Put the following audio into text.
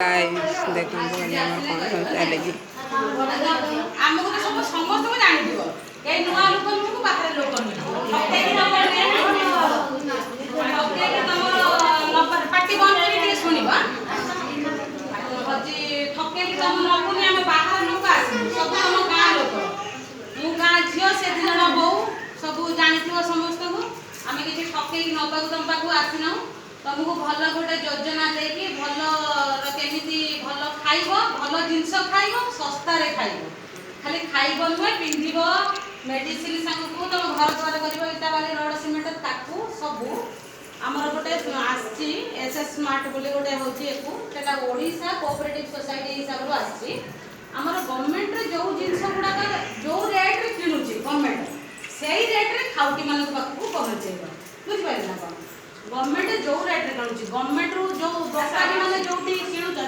guys देखो कौन कौन चलेगी ଆମକୁ ତ ସବୁ ସମସ୍ତଙ୍କୁ ଜାଣିଥିବ ଏଇ ନୂଆ ଲୋକ ନୁହଁ ପାଖରେ ଲୋକ ନୁହଁ ପ୍ରତ୍ୟେକ ତମର ପାଟି ବନ୍ଦ କରି ଟିକେ ଶୁଣିବ ହଉଛି ଠକେଇକି ତମ ନବୁନି ଆମେ ବାହାର ଲୋକ ଆସିବୁ ସବୁ ଆମ ଗାଁ ଲୋକ ମୁଁ ଗାଁ ଝିଅ ସେ ଦି ଜଣ ବୋଉ ସବୁ ଜାଣିଥିବ ସମସ୍ତଙ୍କୁ ଆମେ କିଛି ଠକେଇକି ନବାକୁ ତମ ପାଖକୁ ଆସିନାହୁଁ तुमको भल गोटे योजना देकी भल केमिति भल खाइब भल जिनस खाइब सस्ता रे खाइब खाली खाइब नुहे पिंधिब मेडिसिन सांगू तुम घर द्वार कर इटा बाली रड सिमेंट ताकू सबू आमर गोटे आसी एसएस स्मार्ट बोली गोटे होची एकू सेटा ओडिशा कोऑपरेटिव सोसाइटी हिसाब रो आसी आमर गवर्नमेंट रे जो जिनस गुडा जो रेट रे किनुची गवर्नमेंट सेही रेट रे खाउटी मानक पाखु पहुंचेबा बुझ पाइला ना गवर्नमेंट जो रेट रे किनुची गवर्नमेंट रो जो बेपारी माने जोटी किनुचन